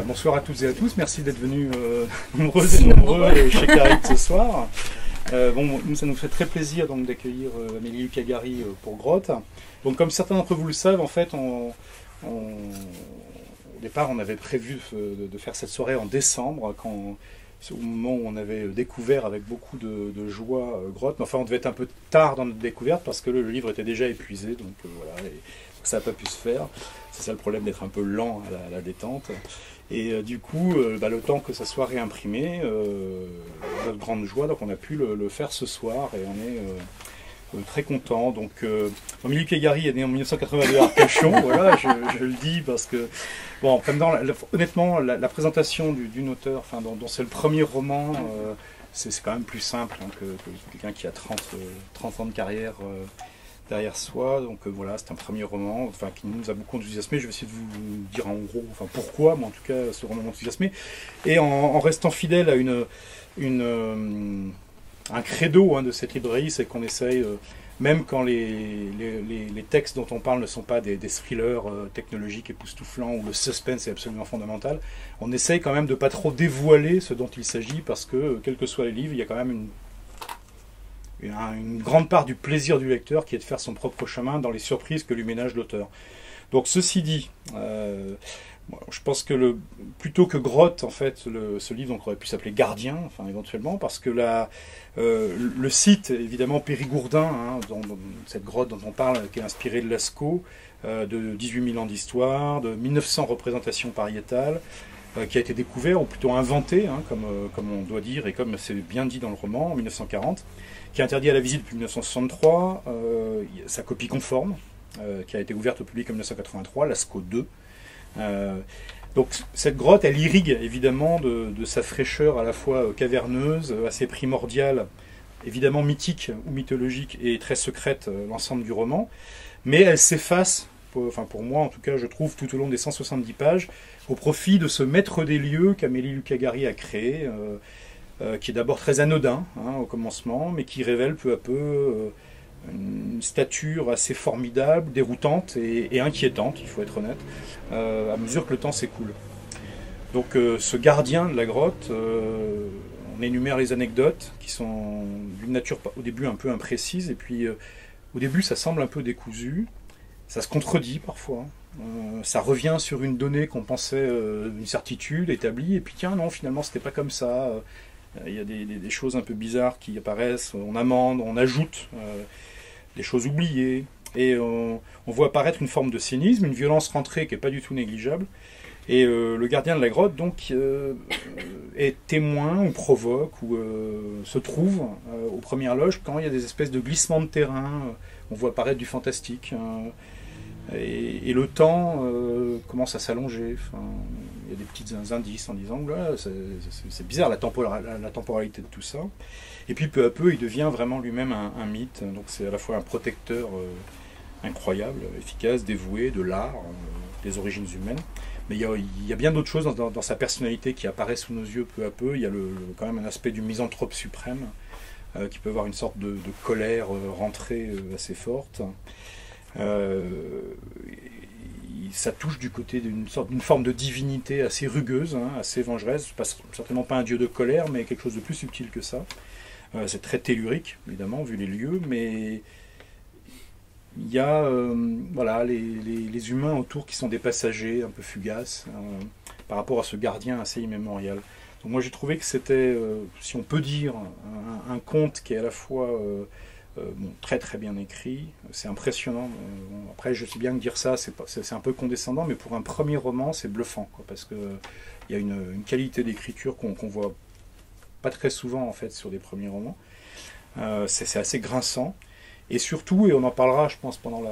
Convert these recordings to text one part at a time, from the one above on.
Bonsoir à toutes et à tous, merci d'être venus nombreuses et nombreux chez Carib ce soir. Nous, ça nous fait très plaisir d'accueillir Amélie Lucas-Gary pour Grotte. Donc, comme certains d'entre vous le savent, en fait, au départ, on avait prévu de faire cette soirée en décembre, au moment où on avait découvert avec beaucoup de joie Grotte. Mais enfin, on devait être un peu tard dans notre découverte parce que le livre était déjà épuisé, donc voilà, et ça n'a pas pu se faire. C'est ça le problème d'être un peu lent à la détente. Et du coup, le temps que ça soit réimprimé, notre grande joie, donc on a pu le faire ce soir et on est très content. Donc, Amélie Lucas-Gary est née en 1982 à Arcachon, voilà, je le dis parce que, bon, honnêtement, la présentation d'une auteure, enfin, dont c'est le premier roman, c'est quand même plus simple hein, que quelqu'un qui a 30 ans de carrière derrière soi. Donc voilà, c'est un premier roman enfin, qui nous a beaucoup enthousiasmé. Je vais essayer de vous dire en gros enfin, pourquoi, mais en tout cas, ce roman m'a enthousiasmé. Et en restant fidèle à un credo hein, de cette librairie, c'est qu'on essaye, même quand les textes dont on parle ne sont pas des thrillers technologiques époustouflants où le suspense est absolument fondamental, on essaye quand même de ne pas trop dévoiler ce dont il s'agit parce que, quels que soient les livres, il y a quand même une grande part du plaisir du lecteur qui est de faire son propre chemin dans les surprises que lui ménage l'auteur. Donc ceci dit, je pense que plutôt que Grotte, en fait, ce livre donc, aurait pu s'appeler Gardien, enfin éventuellement, parce que le site, évidemment Périgourdin, hein, cette grotte dont on parle, qui est inspirée de Lascaux, de 18 000 ans d'histoire, de 1900 représentations pariétales, qui a été découvert, ou plutôt inventé, hein, comme on doit dire, et comme c'est bien dit dans le roman, en 1940, qui est interdit à la visite depuis 1963, sa copie conforme, qui a été ouverte au public en 1983, Lascaux 2. Donc cette grotte, elle irrigue évidemment de sa fraîcheur à la fois caverneuse, assez primordiale, évidemment mythique ou mythologique et très secrète, l'ensemble du roman, mais elle s'efface, pour moi en tout cas, je trouve, tout au long des 170 pages, au profit de ce maître des lieux qu'Amélie Lucas-Gary a créé, qui est d'abord très anodin hein, au commencement, mais qui révèle peu à peu une stature assez formidable, déroutante et inquiétante, il faut être honnête, à mesure que le temps s'écoule. Donc ce gardien de la grotte, on énumère les anecdotes qui sont d'une nature au début un peu imprécise, et puis au début ça semble un peu décousu, ça se contredit parfois, ça revient sur une donnée qu'on pensait une certitude établie, et puis tiens non, finalement c'était pas comme ça. Il y a des choses un peu bizarres qui apparaissent, on amende, on ajoute des choses oubliées, et on voit apparaître une forme de cynisme, une violence rentrée qui n'est pas du tout négligeable, et le gardien de la grotte donc est témoin ou provoque ou se trouve aux premières loges quand il y a des espèces de glissements de terrain, on voit apparaître du fantastique, et le temps commence à s'allonger. Enfin, il y a des petits indices en disant là, c'est bizarre la temporalité de tout ça. Et puis peu à peu, il devient vraiment lui-même un mythe. Donc c'est à la fois un protecteur incroyable, efficace, dévoué de l'art, des origines humaines. Mais il y a bien d'autres choses dans sa personnalité qui apparaissent sous nos yeux peu à peu. Il y a quand même un aspect du misanthrope suprême qui peut avoir une sorte de colère rentrée assez forte. Ça touche du côté d'une forme de divinité assez rugueuse, hein, assez vengeresse, certainement pas un dieu de colère, mais quelque chose de plus subtil que ça. C'est très tellurique, évidemment, vu les lieux, mais il y a voilà, les humains autour qui sont des passagers un peu fugaces par rapport à ce gardien assez immémorial. Donc moi j'ai trouvé que c'était, si on peut dire, un conte qui est à la fois très très bien écrit, c'est impressionnant. Après, je sais bien que dire ça, c'est un peu condescendant, mais pour un premier roman, c'est bluffant, quoi, parce qu'il y a une qualité d'écriture qu'on voit pas très souvent en fait sur des premiers romans. C'est assez grinçant. Et surtout, et on en parlera, je pense, pendant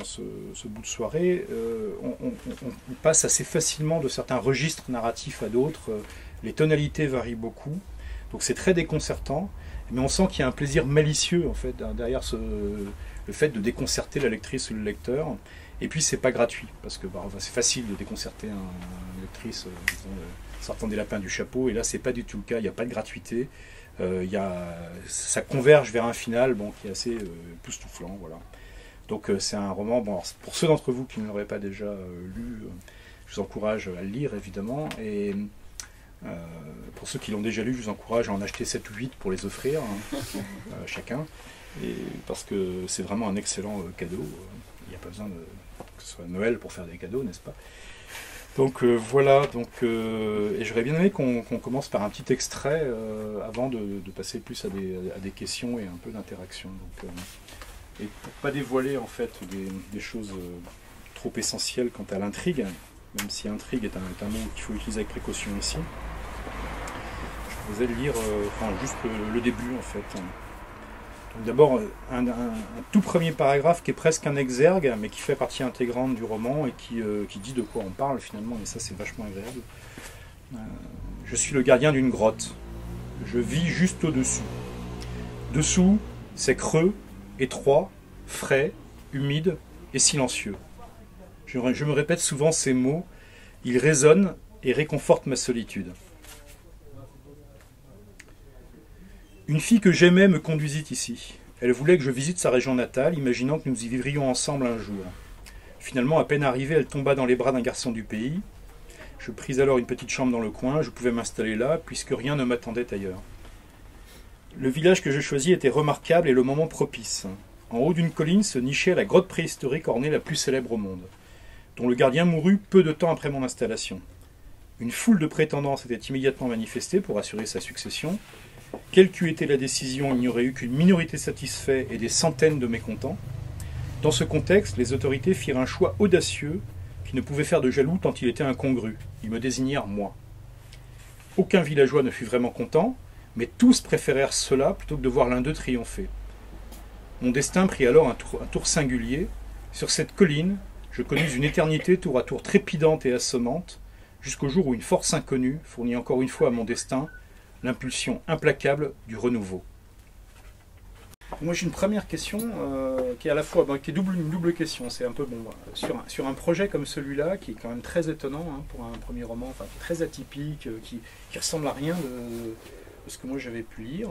ce bout de soirée, on passe assez facilement de certains registres narratifs à d'autres. Les tonalités varient beaucoup, donc c'est très déconcertant. Mais on sent qu'il y a un plaisir malicieux en fait derrière le fait de déconcerter la lectrice ou le lecteur. Et puis c'est pas gratuit parce que c'est facile de déconcerter une lectrice sortant des lapins du chapeau. Et là c'est pas du tout le cas. Il n'y a pas de gratuité. Ça converge vers un final qui est assez époustouflant. Voilà. Donc c'est un roman. Bon, pour ceux d'entre vous qui ne l'auraient pas déjà lu, Je vous encourage à le lire, évidemment. Et pour ceux qui l'ont déjà lu, je vous encourage à en acheter 7 ou 8 pour les offrir, chacun. Et parce que c'est vraiment un excellent cadeau. Il n'y a pas besoin que ce soit Noël pour faire des cadeaux, n'est-ce pas? Donc voilà, et j'aurais bien aimé qu'on commence par un petit extrait avant de passer plus à des questions et un peu d'interaction. Et pour ne pas dévoiler en fait des choses trop essentielles quant à l'intrigue, même si intrigue est un mot qu'il faut utiliser avec précaution ici, je vous ai lire juste le début en fait. D'abord, un tout premier paragraphe qui est presque un exergue, mais qui fait partie intégrante du roman et qui dit de quoi on parle finalement, et ça c'est vachement agréable. Je suis le gardien d'une grotte. Je vis juste au-dessus. Dessous, c'est creux, étroit, frais, humide et silencieux. Je me répète souvent ces mots, ils résonnent et réconfortent ma solitude. Une fille que j'aimais me conduisit ici. Elle voulait que je visite sa région natale, imaginant que nous y vivrions ensemble un jour. Finalement, à peine arrivée, elle tomba dans les bras d'un garçon du pays. Je pris alors une petite chambre dans le coin, je pouvais m'installer là, puisque rien ne m'attendait ailleurs. Le village que je choisis était remarquable et le moment propice. En haut d'une colline se nichait la grotte préhistorique ornée la plus célèbre au monde, dont le gardien mourut peu de temps après mon installation. Une foule de prétendants s'était immédiatement manifestée pour assurer sa succession. Quelle qu'eût été la décision, il n'y aurait eu qu'une minorité satisfaite et des centaines de mécontents. Dans ce contexte, les autorités firent un choix audacieux qui ne pouvait faire de jaloux tant il était incongru. Ils me désignèrent moi. Aucun villageois ne fut vraiment content, mais tous préférèrent cela plutôt que de voir l'un d'eux triompher. Mon destin prit alors un tour singulier. Sur cette colline, je connus une éternité tour à tour trépidante et assommante, jusqu'au jour où une force inconnue fournit encore une fois à mon destin l'impulsion implacable du renouveau. Moi j'ai une première question qui est à la fois qui est une double question. C'est un peu sur un projet comme celui-là qui est quand même très étonnant pour un premier roman, enfin très atypique, qui ressemble à rien de ce que moi j'avais pu lire.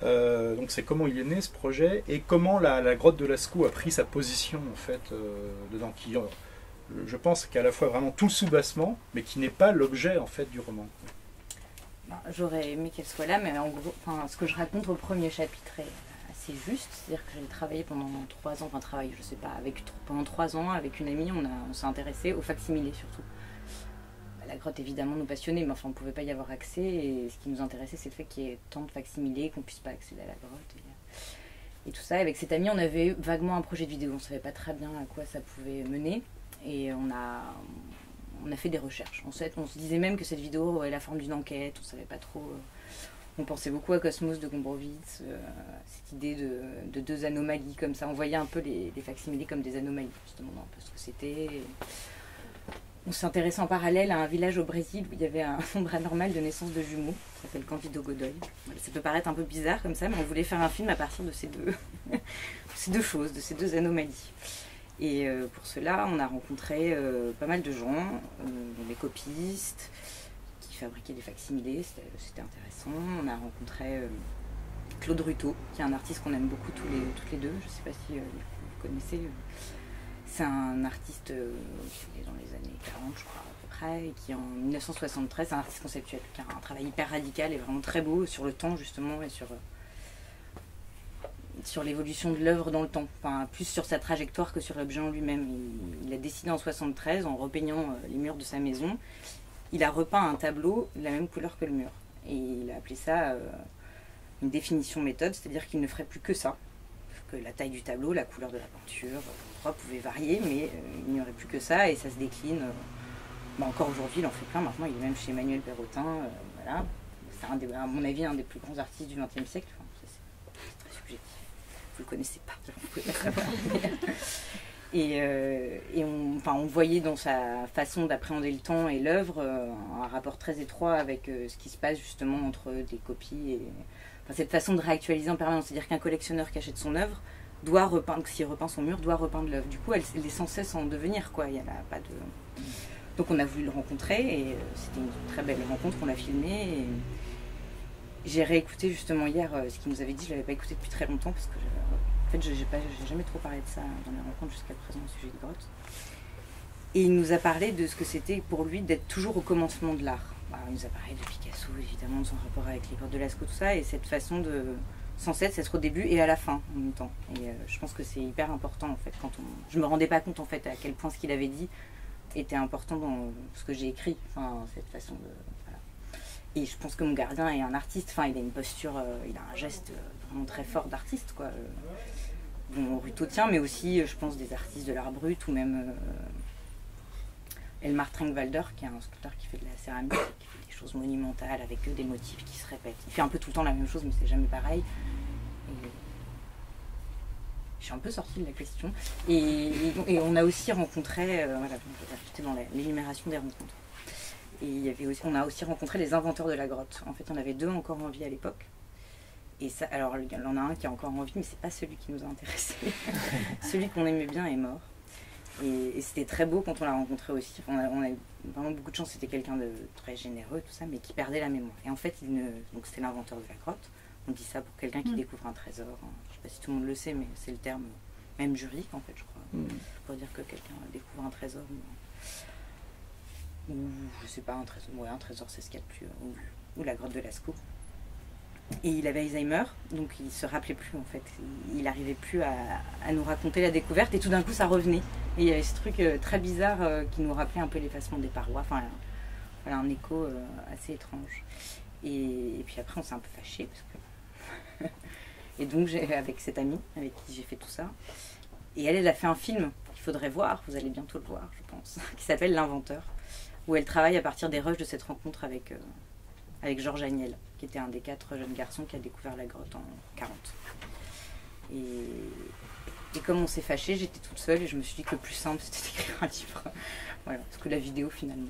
Donc c'est comment il est né ce projet et comment la grotte de Lascaux a pris sa position en fait dedans, qui je pense qu'à la fois vraiment tout le soubassement, mais qui n'est pas l'objet en fait du roman. J'aurais aimé qu'elle soit là, mais en gros, ce que je raconte au premier chapitre est assez juste. C'est-à-dire que j'ai travaillé pendant 3 ans, pendant 3 ans avec une amie, on s'est intéressé au facsimilé surtout. La grotte évidemment nous passionnait, mais enfin on ne pouvait pas y avoir accès, et ce qui nous intéressait c'est le fait qu'il y ait tant de facsimilés qu'on ne puisse pas accéder à la grotte. Et tout ça, avec cette amie on avait vaguement un projet de vidéo, on ne savait pas très bien à quoi ça pouvait mener, et on a fait des recherches. En fait, on se disait même que cette vidéo aurait la forme d'une enquête, on ne savait pas trop. On pensait beaucoup à Cosmos de Gombrowicz, cette idée de 2 anomalies comme ça. On voyait un peu les facsimilés comme des anomalies, justement, un peu ce que c'était. On s'intéressait en parallèle à un village au Brésil où il y avait un nombre anormal de naissance de jumeaux, qui s'appelle Candido Godoy. Ça peut paraître un peu bizarre comme ça, mais on voulait faire un film à partir de ces deux choses, de ces 2 anomalies. Et pour cela, on a rencontré pas mal de gens, des copistes qui fabriquaient des facsimilés, c'était intéressant. On a rencontré Claude Ruteau, qui est un artiste qu'on aime beaucoup toutes les deux. Je ne sais pas si vous connaissez. C'est un artiste qui est dans les années 40, je crois, à peu près, et qui en 1973, c'est un artiste conceptuel, qui a un travail hyper radical et vraiment très beau sur le temps, justement, et sur l'évolution de l'œuvre dans le temps, enfin, plus sur sa trajectoire que sur l'objet en lui-même. Il a décidé en 73, en repeignant les murs de sa maison, il a repeint un tableau de la même couleur que le mur. Et il a appelé ça une définition méthode, c'est-à-dire qu'il ne ferait plus que ça, que la taille du tableau, la couleur de la peinture, l'endroit pouvait varier, mais il n'y aurait plus que ça, et ça se décline. Encore aujourd'hui, il en fait plein, maintenant il est même chez Emmanuel Perrotin, voilà. C'est à mon avis un des plus grands artistes du XXe siècle. Enfin, c'est très subjectif. Vous le connaissez pas, vous pouvez pas savoir. Et on voyait dans sa façon d'appréhender le temps et l'œuvre un rapport très étroit avec ce qui se passe justement entre des copies et cette façon de réactualiser en permanence. C'est-à-dire qu'un collectionneur qui achète son œuvre doit repeindre, s'il repeint son mur, doit repeindre l'œuvre. Du coup, elle est sans cesse en devenir, quoi. Il y a pas de... Donc on a voulu le rencontrer et c'était une très belle rencontre, on l'a filmé. Et j'ai réécouté justement hier ce qu'il nous avait dit, je ne l'avais pas écouté depuis très longtemps parce que en fait, j'ai jamais trop parlé de ça dans les rencontres jusqu'à présent au sujet de grotte. Et il nous a parlé de ce que c'était pour lui d'être toujours au commencement de l'art. Alors, il nous a parlé de Picasso, évidemment, de son rapport avec les grottes de Lascaux, tout ça, et cette façon de sans cesse être au début et à la fin en même temps. Et je pense que c'est hyper important en fait. Je me rendais pas compte en fait à quel point ce qu'il avait dit était important dans ce que j'ai écrit. Enfin, cette façon de voilà. Et je pense que mon gardien est un artiste. Enfin, il a une posture, il a un geste vraiment très fort d'artiste quoi. Bon, Rutotien, mais aussi je pense des artistes de l'art brut ou même Elmar Trenkwalder qui est un sculpteur qui fait de la céramique, qui fait des choses monumentales avec des motifs qui se répètent. Il fait un peu tout le temps la même chose, mais c'est jamais pareil. Et je suis un peu sortie de la question. Et on a aussi rencontré, voilà, j'étais dans l'énumération des rencontres. Et il y avait aussi, on a aussi rencontré les inventeurs de la grotte. En fait, on avait 2 encore en vie à l'époque. Et ça, alors, il y en a un qui est encore en vie, mais c'est pas celui qui nous a intéressés. Celui qu'on aimait bien est mort. Et c'était très beau quand on l'a rencontré aussi. On a vraiment beaucoup de chance, c'était quelqu'un de très généreux, tout ça, mais qui perdait la mémoire. Et en fait, donc c'était l'inventeur de la grotte. On dit ça pour quelqu'un qui découvre un trésor. Je sais pas si tout le monde le sait, mais c'est le terme même juridique, en fait, je crois. Pour dire que quelqu'un découvre un trésor. Ou, je sais pas, un trésor. Ouais, un trésor, c'est ce qu'il y a de plus. Ou la grotte de Lascaux. Et il avait Alzheimer, donc il se rappelait plus en fait. Il n'arrivait plus à nous raconter la découverte et tout d'un coup ça revenait. Et il y avait ce truc très bizarre qui nous rappelait un peu l'effacement des parois, enfin voilà, un écho assez étrange. Et puis après on s'est un peu fâchés parce que... Et donc avec cette amie avec qui j'ai fait tout ça. Et elle a fait un film qu'il faudrait voir, vous allez bientôt le voir je pense, qui s'appelle L'Inventeur, où elle travaille à partir des rushs de cette rencontre avec Georges Agnel, qui était un des 4 jeunes garçons qui a découvert la grotte en 40. Et comme on s'est fâchés, j'étais toute seule et je me suis dit que le plus simple c'était d'écrire un livre. Voilà, parce que la vidéo finalement...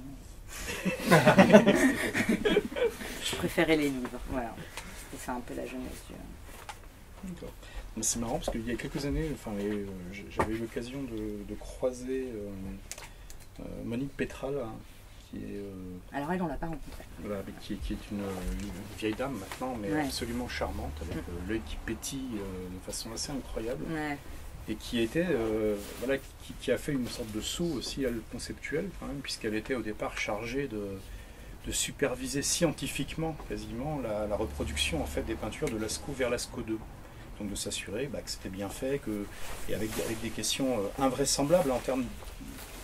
je préférais les livres, voilà. C'était ça un peu la jeunesse du... D'accord. C'est marrant parce qu'il y a quelques années, j'avais eu l'occasion de croiser Monique Pétral, qui est... Alors elle, on l'a pas rencontrée. Voilà, qui est une vieille dame maintenant, mais absolument charmante, avec l'œil qui pétille de façon assez incroyable. Ouais. Et qui était, voilà, qui a fait une sorte de saut aussi conceptuel, quand même, puisqu'elle était au départ chargée de superviser scientifiquement, quasiment, la reproduction en fait, des peintures de Lascaux vers Lascaux II. Donc de s'assurer que c'était bien fait, et avec des questions invraisemblables en termes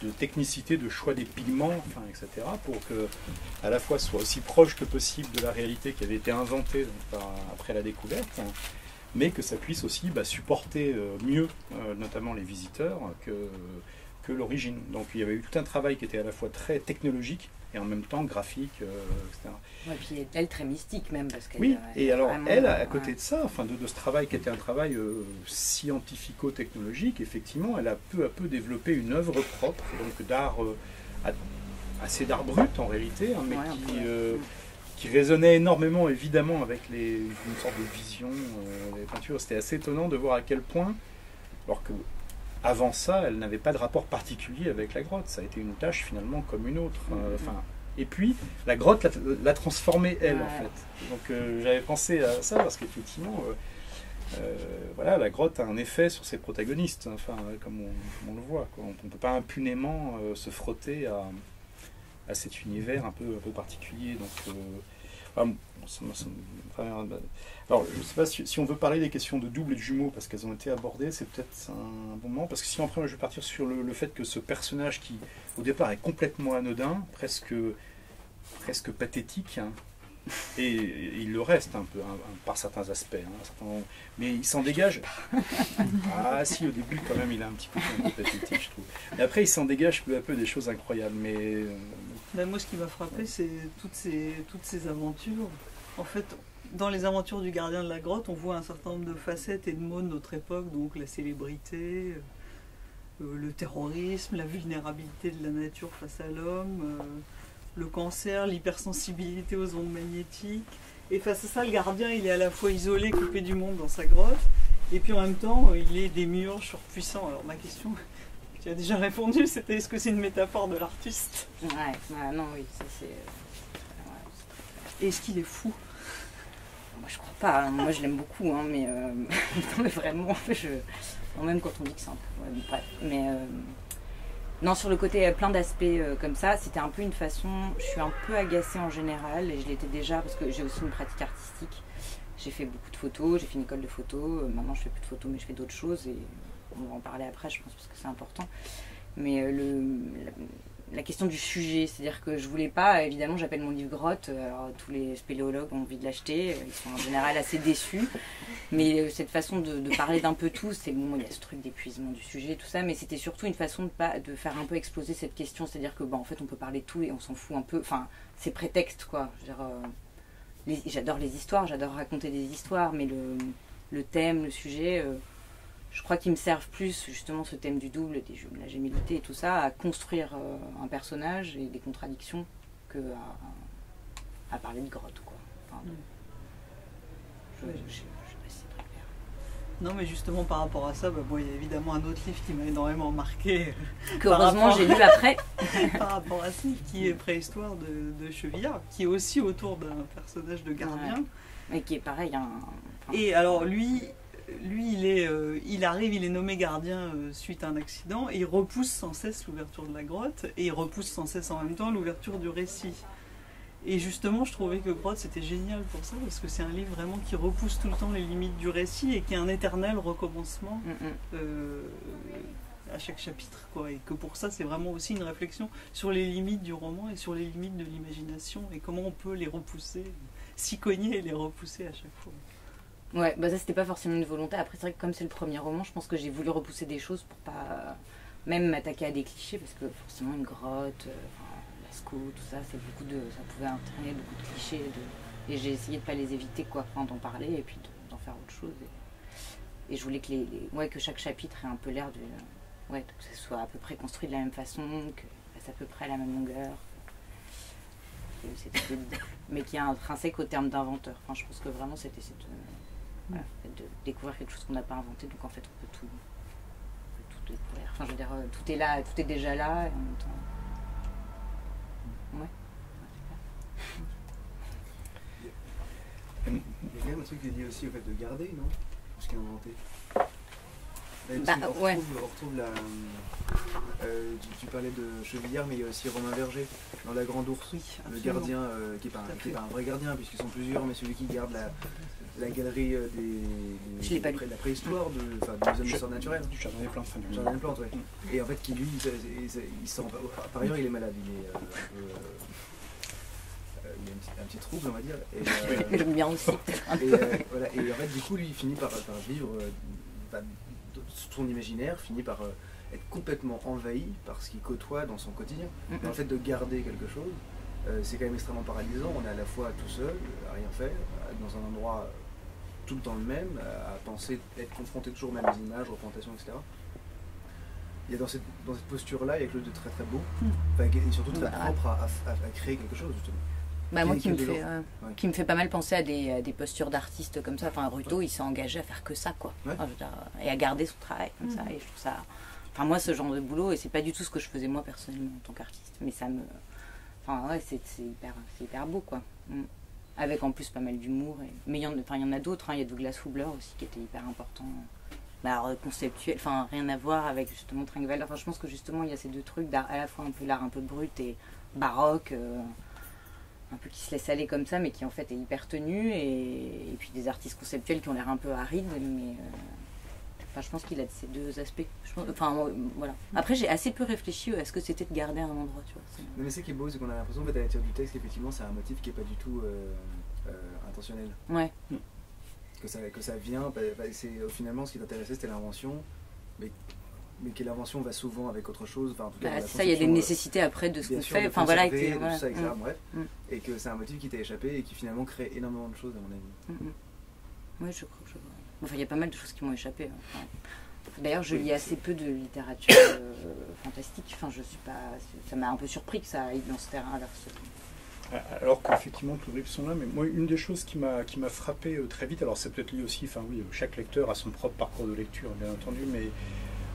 de technicité, de choix des pigments, enfin, etc., pour que à la fois soit aussi proche que possible de la réalité qui avait été inventée donc, après la découverte, mais que ça puisse aussi supporter mieux, notamment les visiteurs, que l'origine. Donc il y avait eu tout un travail qui était à la fois très technologique et en même temps graphique, etc. Ouais, puis elle très mystique même. Parce qu'elle, oui, et alors elle, à côté de ça, enfin, de ce travail qui était un travail scientifico-technologique, effectivement, elle a peu à peu développé une œuvre propre, donc d'art, assez d'art brut en réalité, hein, mais qui résonnait énormément évidemment avec une sorte de vision des peintures. C'était assez étonnant de voir à quel point, alors que avant ça, elle n'avait pas de rapport particulier avec la grotte. Ça a été une tâche finalement comme une autre. Et puis, la grotte l'a transformée, elle, en fait. Donc, j'avais pensé à ça parce qu'effectivement, voilà, la grotte a un effet sur ses protagonistes, enfin, comme on le voit, quoi. On ne peut pas impunément se frotter à cet univers un peu particulier. Donc, alors, je ne sais pas si on veut parler des questions de double et de jumeaux, parce qu'elles ont été abordées, c'est peut-être un bon moment, parce que si après je vais partir sur le fait que ce personnage qui, au départ, est complètement anodin, presque pathétique, hein, et il le reste un peu, hein, par certains aspects, hein, mais il s'en dégage. Ah si, au début, quand même, il est un petit peu pathétique, je trouve. Mais après, il s'en dégage peu à peu des choses incroyables, mais... moi, ce qui m'a frappé, c'est toutes ces aventures. En fait, dans les aventures du gardien de la grotte, on voit un certain nombre de facettes et de mots de notre époque, donc la célébrité, le terrorisme, la vulnérabilité de la nature face à l'homme, le cancer, l'hypersensibilité aux ondes magnétiques. Et face à ça, le gardien, il est à la fois isolé, coupé du monde dans sa grotte, et puis en même temps, il est démiurge, surpuissant. Alors ma question, tu as déjà répondu, c'était est-ce que c'est une métaphore de l'artiste ? Non, oui, ça c'est... Est-ce qu'il est fou ? Moi je crois pas, hein. Moi je l'aime beaucoup, hein, mais, mais vraiment, même quand on dit que c'est un peu... bref, mais Non, sur le côté plein d'aspects comme ça, c'était un peu une façon. Je suis un peu agacée en général, et je l'étais déjà parce que j'ai aussi une pratique artistique. J'ai fait beaucoup de photos, j'ai fait une école de photo. Maintenant, je fais plus de photos, mais je fais d'autres choses et on va en parler après, je pense, parce que c'est important. Mais la question du sujet, c'est-à-dire que je voulais pas, évidemment, j'appelle mon livre grotte. Alors, tous les spéléologues ont envie de l'acheter, ils sont en général assez déçus. Mais cette façon de parler d'un peu tout, c'est bon, il y a ce truc d'épuisement du sujet, tout ça, mais c'était surtout une façon de faire un peu exploser cette question, c'est-à-dire que, en fait, on peut parler de tout et on s'en fout un peu. Enfin, c'est prétexte, quoi. Je veux dire, j'adore les histoires, j'adore raconter des histoires, mais le thème, le sujet, je crois qu'ils me servent plus, justement, ce thème du double, de la gémellité et tout ça, à construire un personnage et des contradictions que à parler de grotte, quoi. Enfin, je sais pas si c'est très clair. Non, mais justement par rapport à ça, bon, il y a évidemment un autre livre qui m'a énormément marqué. Qu'heureusement j'ai lu après. Par rapport à ça, qui est Préhistoire de Chevillard, qui est aussi autour d'un personnage de gardien. Ouais. Et qui est pareil. Et alors lui il est nommé gardien suite à un accident, et il repousse sans cesse l'ouverture de la grotte, et il repousse sans cesse en même temps l'ouverture du récit. Et justement, je trouvais que Grotte, c'était génial pour ça, parce que c'est un livre vraiment qui repousse tout le temps les limites du récit et qui est un éternel recommencement à chaque chapitre, quoi. Et que pour ça, c'est vraiment aussi une réflexion sur les limites du roman et sur les limites de l'imagination et comment on peut les repousser, s'y cogner et les repousser à chaque fois. Ouais, ça c'était pas forcément une volonté. Après, c'est vrai que comme c'est le premier roman, je pense que j'ai voulu repousser des choses pour pas même m'attaquer à des clichés, parce que forcément une grotte... tout ça, ça pouvait entraîner beaucoup de clichés et j'ai essayé de pas les éviter, quoi, d'en parler et puis d'en faire autre chose et je voulais que que chaque chapitre ait un peu l'air que ce soit à peu près construit de la même façon, que fasse à peu près la même longueur, mais qui est intrinsèque au terme d'inventeur. Enfin, je pense que vraiment c'était de découvrir quelque chose qu'on n'a pas inventé, donc en fait on peut tout découvrir. Enfin, je veux dire, tout est là, tout est déjà là et en même temps. Ouais. Il y a quand même un truc qui est lié aussi au fait de garder, non? Ce qui est inventé. On retrouve tu parlais de Chevillard, mais il y a aussi Romain Verger dans La Grande Ours, le gardien, qui n'est pas un vrai gardien puisqu'ils sont plusieurs, mais celui qui garde la galerie de la préhistoire, du Muséum d'histoire naturelle. Du Jardin des Plantes. Du Jardin des Plantes, oui. Et en fait, qui lui, il sent, par ailleurs, il est malade, il est il y a un petit trouble, on va dire. J'aime bien aussi. Voilà. Et en fait, du coup, lui, il finit par vivre, son imaginaire finit par être complètement envahi par ce qu'il côtoie dans son quotidien. Mais en fait, de garder quelque chose, c'est quand même extrêmement paralysant. On est à la fois tout seul, à rien faire, dans un endroit tout le temps le même, à penser, être confronté toujours aux mêmes images, représentations, etc. Il y a dans cette posture-là, il y a quelque chose de très très beau, et surtout très propre à créer quelque chose, justement. Moi qui me fait pas mal penser à des postures d'artistes comme ça. Enfin, Ruto, il s'est engagé à faire que ça, quoi. Ouais. Enfin, et à garder son travail comme ça. Et je trouve ça... Enfin, moi, ce genre de boulot, et c'est pas du tout ce que je faisais moi personnellement en tant qu'artiste, mais ça me... Enfin, ouais, c'est hyper beau, quoi. Avec en plus pas mal d'humour. Mais il y en a d'autres, hein. Il y a Douglas Hubler aussi qui était hyper important. Alors, conceptuel, enfin, rien à voir avec justement Tringwald. Enfin, je pense que justement, il y a ces deux trucs, à la fois un peu l'art un peu brut et baroque, un peu qui se laisse aller comme ça, mais qui en fait est hyper tenu, et puis des artistes conceptuels qui ont l'air un peu arides, mais je pense qu'il a ces deux aspects. Voilà. Après, j'ai assez peu réfléchi à ce que c'était de garder un endroit, tu vois. Mais ce qui est beau, c'est qu'on a l'impression, à la lecture du texte, qu'effectivement, c'est un motif qui n'est pas du tout intentionnel. Ouais. Que ça vient, finalement, ce qui t'intéressait, c'était l'invention, mais que l'invention va souvent avec autre chose. Enfin, en tout cas, ça, il y a des nécessités après de ce qu'on fait. Enfin, voilà, etc. Bref. Et que c'est un motif qui t'a échappé et qui finalement crée énormément de choses, à mon avis. Oui, je crois. Enfin, il y a pas mal de choses qui m'ont échappé. Enfin, d'ailleurs, je lis assez peu de littérature fantastique. Enfin, je suis pas... Ça m'a un peu surpris que ça aille dans ce terrain-là. Alors qu'effectivement, tous les livres sont là. Mais moi, une des choses qui m'a frappé très vite, alors c'est peut-être lié aussi, chaque lecteur a son propre parcours de lecture, bien entendu, mais...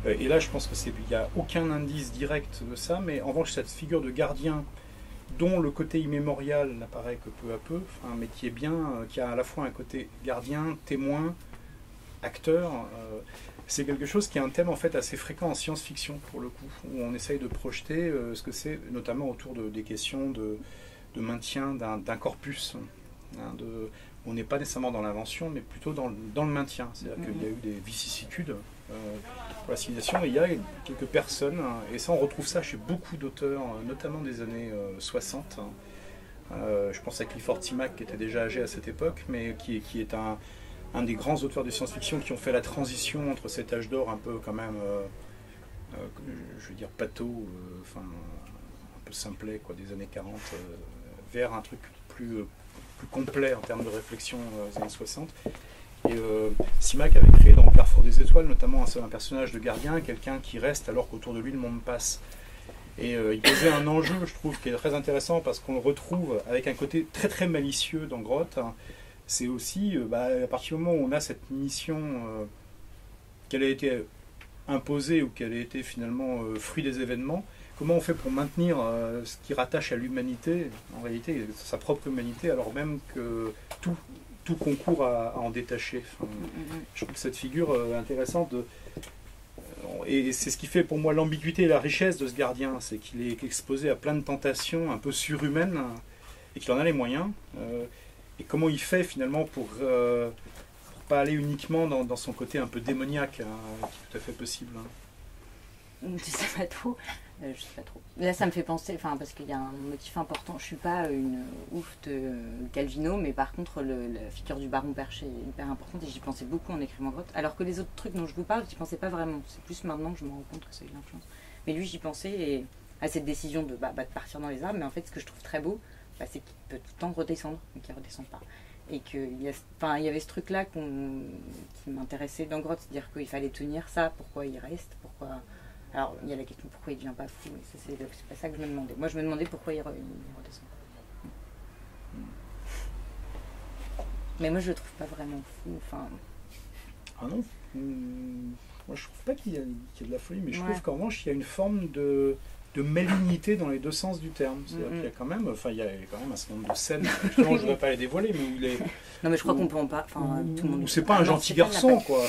Et là, je pense qu'il n'y a aucun indice direct de ça, mais en revanche, cette figure de gardien, dont le côté immémorial n'apparaît que peu à peu, mais qui est bien, qui a à la fois un côté gardien, témoin, acteur, c'est quelque chose qui est un thème en fait assez fréquent en science-fiction pour le coup, où on essaye de projeter ce que c'est, notamment autour des questions de maintien d'un corpus. Hein, on n'est pas nécessairement dans l'invention, mais plutôt dans le maintien. C'est-à-dire qu'il y a eu des vicissitudes pour la civilisation, et il y a quelques personnes, hein, et ça on retrouve ça chez beaucoup d'auteurs, notamment des années 60. Je pense à Clifford Simak, qui était déjà âgé à cette époque, mais qui est un des grands auteurs de science-fiction qui ont fait la transition entre cet âge d'or un peu quand même, je veux dire pâteau, enfin un peu simplet, quoi, des années 40, vers un truc plus complet en termes de réflexion des années 60. Et Simak avait créé dans Carrefour des Étoiles notamment un personnage de gardien, quelqu'un qui reste alors qu'autour de lui le monde passe. Et il posait un enjeu, je trouve, qui est très intéressant parce qu'on le retrouve avec un côté très très malicieux dans Grotte. C'est aussi, à partir du moment où on a cette mission qu'elle a été imposée ou qu'elle a été finalement fruit des événements, comment on fait pour maintenir ce qui rattache à l'humanité, en réalité, sa propre humanité, alors même que tout concourt à en détacher. Enfin, je trouve que cette figure intéressante et c'est ce qui fait pour moi l'ambiguïté et la richesse de ce gardien, c'est qu'il est exposé à plein de tentations un peu surhumaines et qu'il en a les moyens. Et comment il fait finalement pour pas aller uniquement dans son côté un peu démoniaque, hein, qui est tout à fait possible. Hein. Je sais pas trop. Je sais pas trop. Là, ça me fait penser, parce qu'il y a un motif important. Je suis pas une ouf de Calvino, mais par contre, la figure du baron Perché est hyper importante et j'y pensais beaucoup en écrivant Grotte. Alors que les autres trucs dont je vous parle, j'y pensais pas vraiment. C'est plus maintenant que je me rends compte que ça a eu l'influence. Mais lui, j'y pensais et à cette décision de partir dans les arbres. Mais en fait, ce que je trouve très beau, c'est qu'il peut tout le temps redescendre, mais qu'il ne redescend pas. Et qu'il y avait ce truc-là qui m'intéressait dans Grotte, c'est-à-dire qu'il fallait tenir ça, pourquoi il reste, pourquoi... Alors, il y a la question pourquoi il ne devient pas fou, et ça, c'est pas ça que je me demandais. Moi, je me demandais pourquoi il redescend. Mais moi, je le trouve pas vraiment fou, Ah non, moi, je trouve pas qu'il y a de la folie, mais je trouve qu'en revanche, il y a une forme de malignité dans les deux sens du terme. C'est-à-dire qu'il y a quand même, un certain nombre de scènes, justement, je ne voudrais pas les dévoiler, mais où il est... Non, mais je crois qu'on peut en pas... tout le monde... C'est pas un gentil garçon, quoi.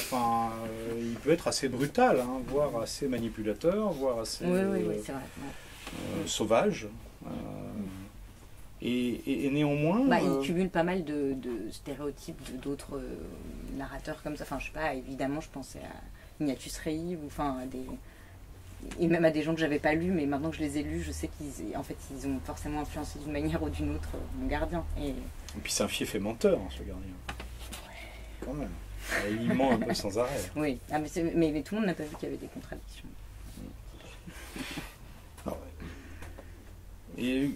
Il peut être assez brutal, hein, voire assez manipulateur, voire assez oui, c'est vrai. sauvage. Et néanmoins... il cumule pas mal de stéréotypes d'autres narrateurs comme ça. Je sais pas, évidemment, je pensais à Ignatius Rey, ou à des... Et même à des gens que j'avais pas lus, mais maintenant que je les ai lus, je sais qu'ils ont forcément influencé d'une manière ou d'une autre mon gardien. Et puis c'est un fief et menteur, hein, ce gardien. Ouais. Quand même. Il ment un peu sans arrêt. Oui, mais tout le monde n'a pas vu qu'il y avait des contradictions. Et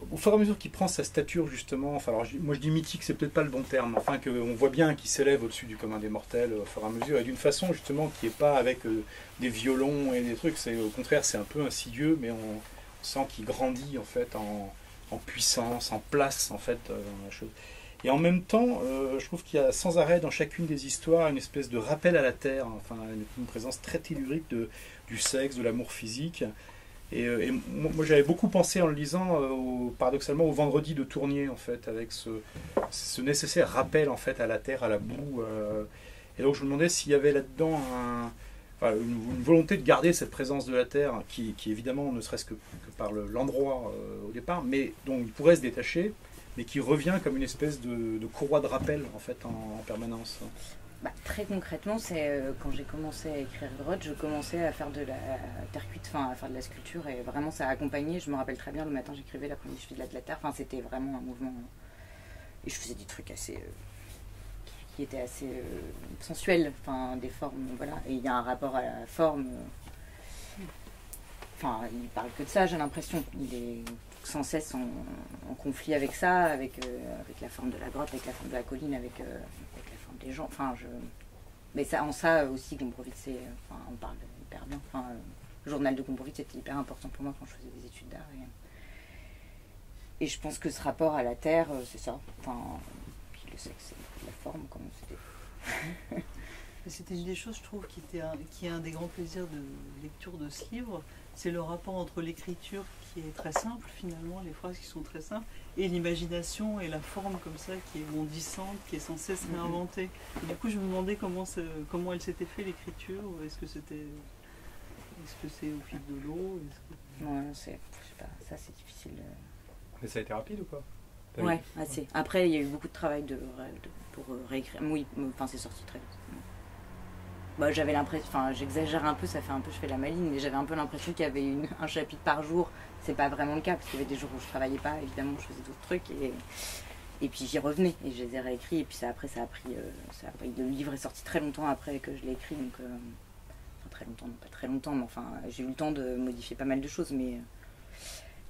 au fur et à mesure qu'il prend sa stature, justement, moi je dis mythique, c'est peut-être pas le bon terme, qu'on voit bien qu'il s'élève au-dessus du commun des mortels au fur et à mesure, et d'une façon justement qui n'est pas avec des violons et des trucs, au contraire c'est un peu insidieux, mais on sent qu'il grandit en fait en puissance, en place en fait dans la chose. Et en même temps, je trouve qu'il y a sans arrêt dans chacune des histoires une espèce de rappel à la terre, une présence très tellurique du sexe, de l'amour physique. Et moi j'avais beaucoup pensé en le lisant paradoxalement au Vendredi de Tournier en fait, avec ce nécessaire rappel en fait à la terre, à la boue, et donc je me demandais s'il y avait là-dedans une volonté de garder cette présence de la terre qui évidemment ne serait-ce que par l'endroit au départ, mais dont il pourrait se détacher, mais qui revient comme une espèce de courroie de rappel en fait en permanence. Très concrètement, c'est quand j'ai commencé à écrire Grotte, je commençais à faire de la terre cuite, à faire de la sculpture, et vraiment ça a accompagné. Je me rappelle très bien, le matin j'écrivais, l'après-midi je faisais de la terre, c'était vraiment un mouvement. Et je faisais des trucs assez qui étaient assez sensuels, des formes, voilà. Et il y a un rapport à la forme. Il parle que de ça, j'ai l'impression. Il est sans cesse en conflit avec ça, avec la forme de la grotte, avec la forme de la colline, avec la forme des gens. Mais en ça aussi, Gombrowicz, on parle hyper bien. Le journal de Gombrowicz était hyper important pour moi quand je faisais des études d'art. Et je pense que ce rapport à la terre, c'est ça. Puis le sexe, c'est la forme, comme c'était. C'était une des choses, je trouve, qui est un des grands plaisirs de lecture de ce livre, c'est le rapport entre l'écriture qui est très simple finalement, les phrases qui sont très simples, et l'imagination et la forme comme ça qui est bondissante, qui est sans cesse réinventée. Et du coup je me demandais comment elle s'était fait l'écriture, est-ce que c'est au fil de l'eau Non, je sais pas, ça c'est difficile. Mais ça a été rapide ou pas? Ouais, assez. Après il y a eu beaucoup de travail pour réécrire. Oui, enfin c'est sorti très vite. Bah, j'avais l'impression, enfin j'exagère un peu, ça fait un peu, je fais la maline, mais j'avais un peu l'impression qu'il y avait un chapitre par jour. C'est pas vraiment le cas, parce qu'il y avait des jours où je travaillais pas, évidemment je faisais d'autres trucs, et puis j'y revenais, et je les ai réécrits, et puis ça a pris, le livre est sorti très longtemps après que je l'ai écrit, donc, enfin très longtemps, non pas très longtemps, mais enfin j'ai eu le temps de modifier pas mal de choses, mais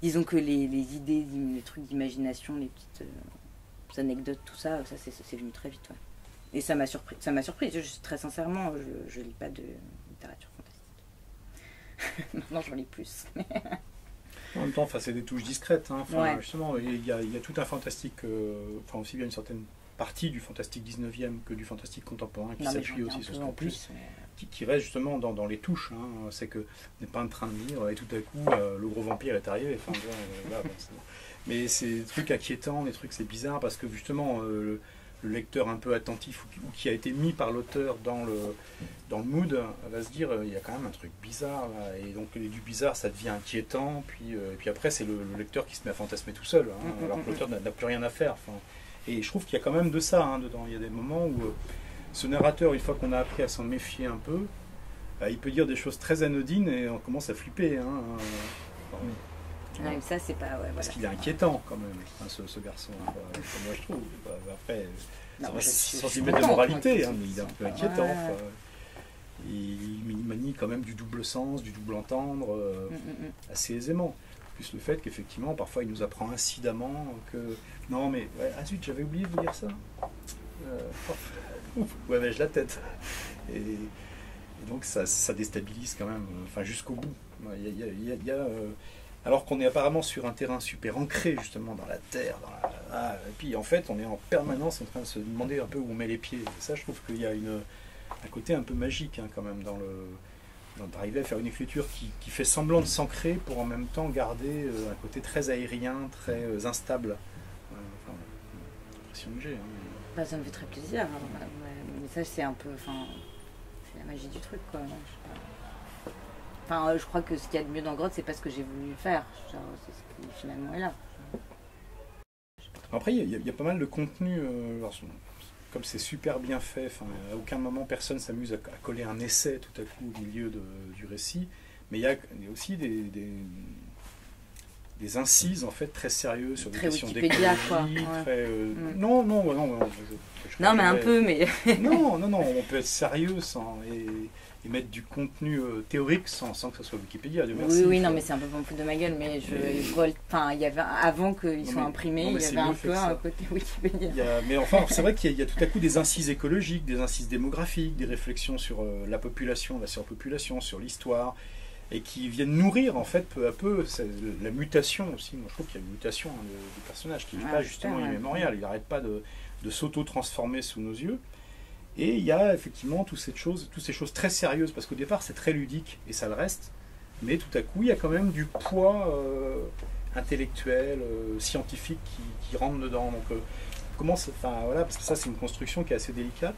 disons que les idées, les trucs d'imagination, les petites anecdotes, tout ça, c'est venu très vite, ouais. Et ça m'a surpris. Très sincèrement, je lis pas de littérature fantastique. Maintenant, j'en lis plus. En même temps, c'est des touches discrètes. Hein. Enfin, ouais. Justement, il y a tout un fantastique, enfin aussi bien une certaine partie du fantastique 19e que du fantastique contemporain qui s'appuie aussi sur ce qu'en plus, qui reste justement dans les touches. Hein. C'est qu'on n'est pas en train de dire et tout à coup le gros vampire est arrivé. Enfin, là, bon, mais c'est des trucs inquiétants, des trucs c'est bizarre parce que justement le lecteur un peu attentif ou qui a été mis par l'auteur dans le mood va se dire il y a quand même un truc bizarre là. Et donc du bizarre ça devient inquiétant puis après c'est le lecteur qui se met à fantasmer tout seul hein, alors que l'auteur n'a plus rien à faire. Enfin, et je trouve qu'il y a quand même de ça hein, dedans. Il y a des moments où ce narrateur, une fois qu'on a appris à s'en méfier un peu, il peut dire des choses très anodines et on commence à flipper hein. Non, mais ça, c'est pas. Ouais, parce voilà. qu'il est inquiétant quand même, hein, ce garçon. Moi je trouve. Après, sans y mettre de moralité, hein, mais il est un peu inquiétant. Ouais. Il manie quand même du double sens, du double entendre, assez aisément. Plus le fait qu'effectivement, parfois, il nous apprend incidemment que. Non, mais. Ouais, ah zut, j'avais oublié de vous dire ça. Ouais, mais je la tête. Et donc, ça déstabilise quand même, enfin, jusqu'au bout. Il y a alors qu'on est apparemment sur un terrain super ancré justement dans la terre, et puis en fait on est en permanence en train de se demander un peu où on met les pieds. Et ça je trouve qu'il y a un côté un peu magique hein, quand même d'arriver à faire une écriture qui fait semblant de s'ancrer pour en même temps garder un côté très aérien, très instable. Enfin, l'impression que j'ai. Hein. Bah, ça me fait très plaisir. Mais ça c'est un peu, enfin, c'est la magie du truc quoi. Je sais pas. Enfin, je crois que ce qu'il y a de mieux dans Grotte, c'est pas ce que j'ai voulu faire. C'est ce qui finalement est là. Après, il y a pas mal de contenu. Comme c'est super bien fait, à aucun moment personne s'amuse à coller un essai tout à coup au milieu du récit. Mais il y a aussi des incises en fait très sérieuses sur des questions d'écologie. Non, mais un peu, mais. non, on peut être sérieux et mettre du contenu théorique sans que ce soit Wikipédia. Oui, non, mais c'est un peu pour me foutre de ma gueule, mais il y avait avant qu'ils soient imprimés, il y avait un peu un côté Wikipédia. Mais enfin, c'est vrai qu'il y a tout à coup des incises écologiques, des incises démographiques, des réflexions sur la population, la surpopulation, sur l'histoire, et qui viennent nourrir en fait peu à peu la mutation aussi. Moi, je trouve qu'il y a une mutation du personnage qui n'est pas justement immémorial. Il n'arrête pas de s'auto-transformer sous nos yeux. Et il y a effectivement toutes ces choses très sérieuses, parce qu'au départ c'est très ludique, et ça le reste, mais tout à coup il y a quand même du poids intellectuel, scientifique qui rentre dedans. Donc voilà, parce que ça c'est une construction qui est assez délicate.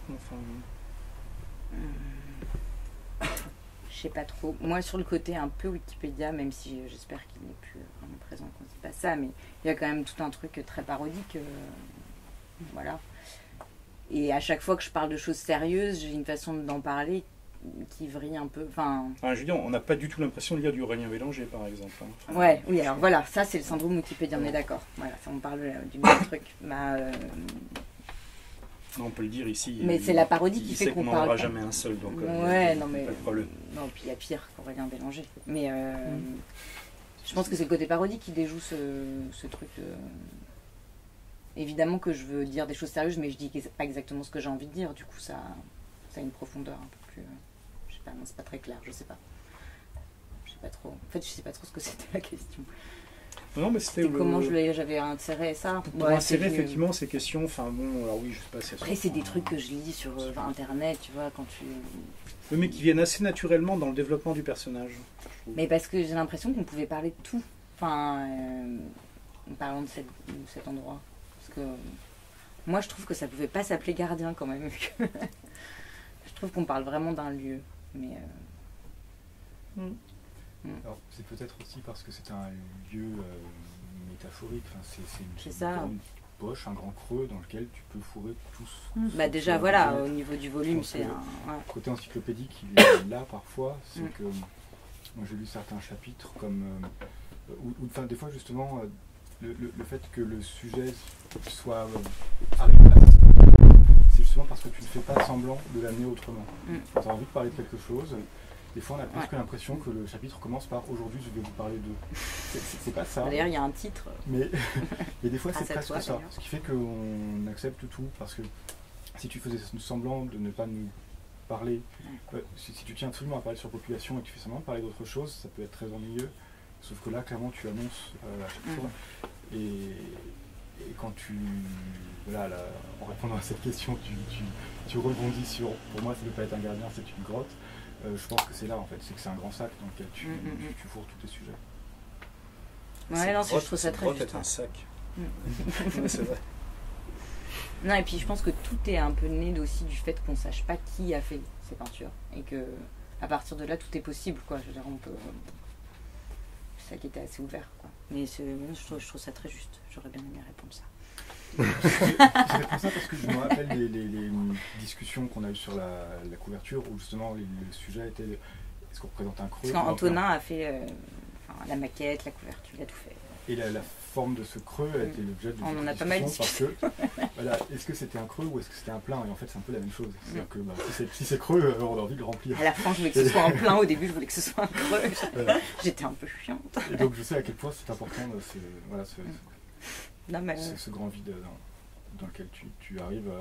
Je sais pas trop. Moi sur le côté un peu Wikipédia, même si j'espère qu'il n'est plus vraiment présent quand c'est pas ça, mais il y a quand même tout un truc très parodique. Voilà. Et à chaque fois que je parle de choses sérieuses, j'ai une façon d'en parler qui vrille un peu. Je veux dire, on n'a pas du tout l'impression de lire du Aurélien Bélanger, par exemple. Oui, alors voilà, ça c'est le syndrome Wikipédia, on est d'accord. Voilà, ça on parle du même truc. Non, on peut le dire ici. Mais c'est la parodie qui fait qu'on n'en parle. aura jamais un seul, donc non, mais pas de problème. Non, puis il y a pire qu'Aurélien Bélanger. Mais je pense que c'est le côté parodie qui déjoue ce truc. Évidemment que je veux dire des choses sérieuses, mais je dis pas exactement ce que j'ai envie de dire. Du coup, ça a une profondeur un peu plus. Je sais pas, non, c'est pas très clair. Je sais pas. Je sais pas trop. En fait, je sais pas trop ce que c'était la question. Non, mais c'était comment j'avais inséré ça. Pour insérer effectivement ces questions, enfin bon, alors oui, je sais pas si après, c'est des trucs que je lis sur Internet, tu vois, quand tu... Mais qui viennent assez naturellement dans le développement du personnage. Mais parce que j'ai l'impression qu'on pouvait parler de tout, enfin, en parlant de cet endroit. Parce que moi, je trouve que ça pouvait pas s'appeler Gardien quand même. Je trouve qu'on parle vraiment d'un lieu, mais... Alors, c'est peut-être aussi parce que c'est un lieu métaphorique, enfin, c'est une grande poche, un grand creux dans lequel tu peux fourrer tout ce... Bah déjà voilà, au niveau du volume, c'est un... Côté encyclopédique, il est là parfois, c'est que moi j'ai lu certains chapitres comme... Enfin, des fois justement, le fait que le sujet soit arrive là, c'est justement parce que tu ne fais pas semblant de l'amener autrement. Quand tu as envie de parler de quelque chose, des fois on a presque l'impression que le chapitre commence par « aujourd'hui je vais vous parler de ». C'est pas ça. D'ailleurs il y a un titre. Mais des fois c'est presque toi, ça. Ce qui fait qu'on accepte tout, parce que si tu faisais semblant de ne pas nous parler, si tu tiens absolument à parler sur population et que tu fais semblant de parler d'autre chose, ça peut être très ennuyeux. Sauf que là clairement tu annonces à chaque fois. Et quand tu... Voilà, en répondant à cette question, tu rebondis sur... Pour moi ça ne peut pas être un gardien, c'est une grotte. Je pense que c'est là en fait, c'est que c'est un grand sac dans lequel tu fourres tous tes sujets. Ouais, non, je trouve ça très juste. C'est un sac. C'est vrai. Non, et puis je pense que tout est un peu né aussi du fait qu'on sache pas qui a fait ces peintures. Et que à partir de là, tout est possible, quoi. Je veux dire, on peut... C'est ça qui était assez ouvert, quoi. Mais je trouve ça très juste. J'aurais bien aimé répondre ça. Je réponds ça parce que je me rappelle les discussions qu'on a eues sur la couverture où justement le sujet était est-ce qu'on représente un creux. Parce qu'Antonin a fait la maquette, la couverture, il a tout fait. Et la forme de ce creux a été l'objet de on en a pas mal discuté. Parce que voilà, est-ce que c'était un creux ou est-ce que c'était un plein? Et en fait c'est un peu la même chose. C'est-à-dire que si c'est creux, on a envie de le remplir. À la fin je voulais que ce soit un plein, au début je voulais que ce soit un creux. Voilà. J'étais un peu chiante. Et donc je sais à quel point c'est important ce grand vide dans lequel tu arrives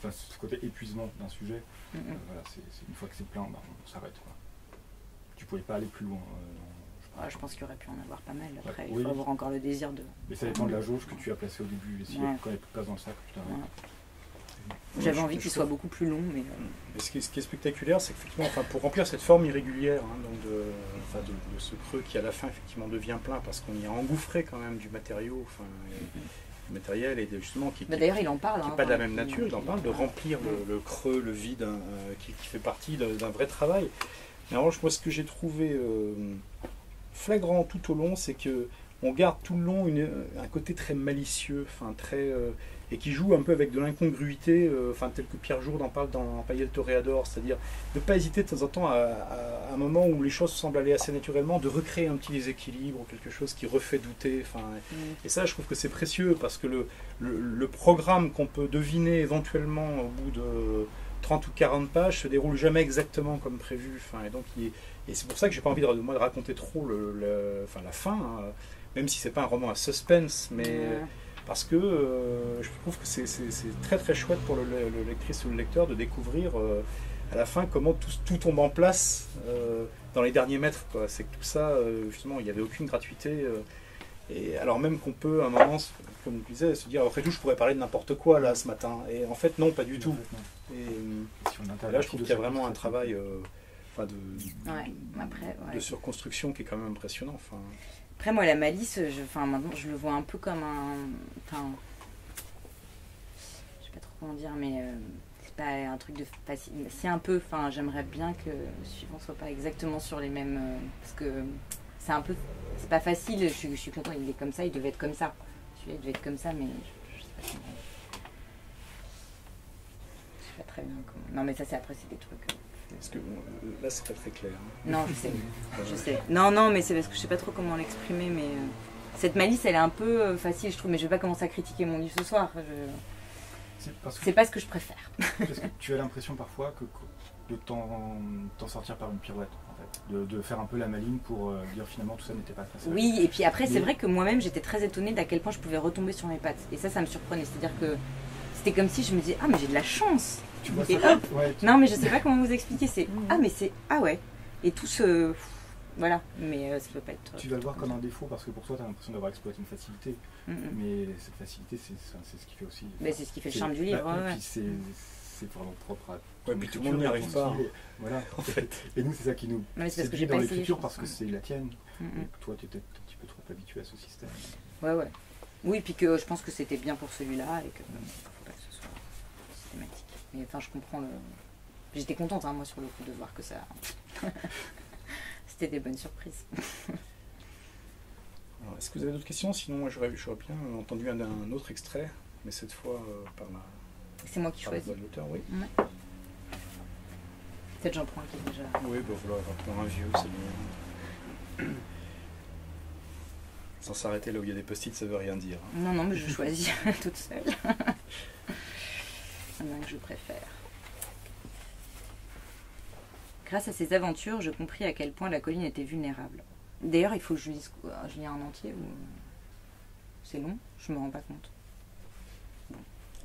à ce côté épuisement d'un sujet. Voilà, une fois que c'est plein, on s'arrête. Tu pouvais pas aller plus loin. Je pense qu'il y aurait pu en avoir pas mal. Après, il faut avoir encore le désir de... Mais ça dépend de la jauge que tu as placée au début. Et si quand il n'y a plus de place dans le sac, putain. J'avais envie qu'il soit beaucoup plus long, mais... Ce qui est spectaculaire, c'est qu'effectivement, pour remplir cette forme irrégulière, donc de ce creux qui à la fin effectivement devient plein, parce qu'on y a engouffré quand même du matériau, du matériel et justement qui d'ailleurs il en parle, qui n'est pas de la même nature. Il en parle de remplir le creux, le vide, qui fait partie d'un vrai travail. Mais en revanche, moi, ce que j'ai trouvé flagrant tout au long, c'est que on garde tout le long un côté très malicieux, et qui joue un peu avec de l'incongruité, tel que Pierre Jourde en parle dans Paille el Toreador, c'est-à-dire de ne pas hésiter de temps en temps à un moment où les choses semblent aller assez naturellement, de recréer un petit déséquilibre, quelque chose qui refait douter. Et ça, je trouve que c'est précieux, parce que le programme qu'on peut deviner éventuellement au bout de 30 ou 40 pages se déroule jamais exactement comme prévu. Et c'est pour ça que j'ai pas envie de raconter trop la fin, même si c'est pas un roman à suspense, mais parce que je trouve que c'est très très chouette pour le lectrice ou le lecteur de découvrir à la fin comment tout tombe en place dans les derniers mètres. C'est que tout ça, justement, il n'y avait aucune gratuité. Et alors même qu'on peut à un moment, comme je disais, se dire après tout je pourrais parler de n'importe quoi là ce matin. Et en fait non, pas du tout. Et là je trouve qu'il y a vraiment un travail de surconstruction qui est quand même impressionnant. Après moi la malice, maintenant je le vois un peu comme je sais pas trop comment dire, mais c'est pas un truc de facile. C'est un peu, j'aimerais bien que le suivant soit pas exactement sur les mêmes, parce que c'est pas facile. Je suis content, il est comme ça, il devait être comme ça. Celui-là il devait être comme ça, mais je sais pas comment. Je sais pas très bien comment. Non mais ça c'est des trucs. Parce que là c'est pas très clair. Non, je sais. Non, mais c'est parce que je sais pas trop comment l'exprimer, mais cette malice elle est un peu facile, je trouve, mais je vais pas commencer à critiquer mon livre ce soir. C'est pas ce que je préfère. Parce que tu as l'impression parfois de t'en sortir par une pirouette, en fait. De faire un peu la maline pour dire finalement tout ça n'était pas très sérieux. Oui, et puis après c'est vrai que moi-même j'étais très étonnée d'à quel point je pouvais retomber sur mes pattes. Et ça me surprenait, c'est-à-dire que c'était comme si je me disais mais j'ai de la chance. Tu vois et ça, hop, non mais je sais pas comment vous expliquer, ah ouais, et tout Voilà, mais ça peut pas être... Tu vas le voir comme un défaut parce que pour toi, tu as l'impression d'avoir exploité une facilité. Mais cette facilité, c'est ce qui fait aussi... Mais c'est ce qui fait le charme du livre. Et puis c'est vraiment propre à... Ouais, puis tout le monde n'y arrive pas. Voilà, en fait. Et nous, c'est ça qui nous séduit dans l'écriture parce que c'est la tienne. Et toi, tu es peut-être un petit peu trop habitué à ce système. Ouais. Oui, puis que je pense que c'était bien pour celui-là et que faut pas que ce soit systématique. Mais enfin, je comprends le... J'étais contente, moi, sur le coup, de voir que ça... C'était des bonnes surprises. Est-ce que vous avez d'autres questions? Sinon, moi, j'aurais bien entendu un autre extrait, mais cette fois par la... C'est moi qui choisis. L'auteur, oui. Ouais. Peut-être j'en prends un qui est déjà... Oui, voilà, on va prendre un vieux, c'est mieux. Sans s'arrêter là où il y a des post-it, ça veut rien dire. Non, mais je choisis toute seule. Il y en a un que je préfère. Grâce à ces aventures, je compris à quel point la colline était vulnérable. D'ailleurs, il faut que je lise un entier ou... C'est long, je me rends pas compte.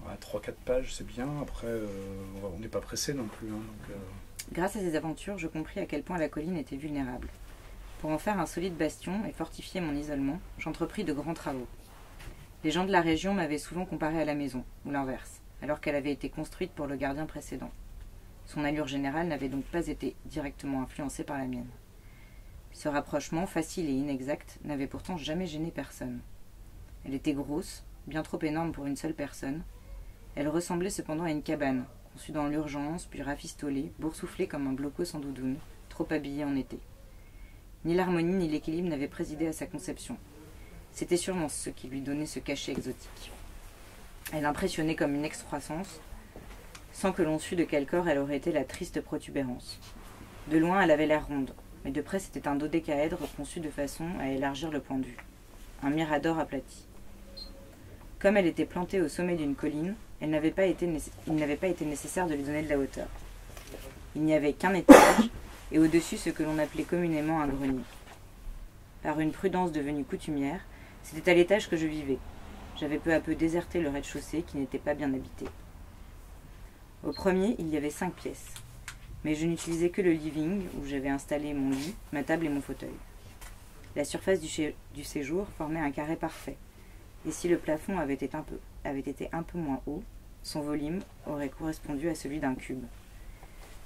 Ouais, 3-4 pages, c'est bien. Après, on n'est pas pressé non plus. Grâce à ces aventures, je compris à quel point la colline était vulnérable. Pour en faire un solide bastion et fortifier mon isolement, j'entrepris de grands travaux. Les gens de la région m'avaient souvent comparé à la maison, ou l'inverse, alors qu'elle avait été construite pour le gardien précédent. Son allure générale n'avait donc pas été directement influencée par la mienne. Ce rapprochement, facile et inexact, n'avait pourtant jamais gêné personne. Elle était grosse, bien trop énorme pour une seule personne. Elle ressemblait cependant à une cabane, conçue dans l'urgence, puis rafistolée, boursouflée comme un bloco sans doudoune, trop habillée en été. Ni l'harmonie ni l'équilibre n'avaient présidé à sa conception. C'était sûrement ce qui lui donnait ce cachet exotique. Elle impressionnait comme une excroissance, sans que l'on sût de quel corps elle aurait été la triste protubérance. De loin, elle avait l'air ronde, mais de près c'était un dodécaèdre conçu de façon à élargir le point de vue. Un mirador aplati. Comme elle était plantée au sommet d'une colline, il n'avait pas été nécessaire de lui donner de la hauteur. Il n'y avait qu'un étage, et au-dessus ce que l'on appelait communément un grenier. Par une prudence devenue coutumière, c'était à l'étage que je vivais. J'avais peu à peu déserté le rez-de-chaussée qui n'était pas bien habité. Au premier, il y avait 5 pièces, mais je n'utilisais que le living où j'avais installé mon lit, ma table et mon fauteuil. La surface du séjour formait un carré parfait, et si le plafond avait été un peu moins haut, son volume aurait correspondu à celui d'un cube.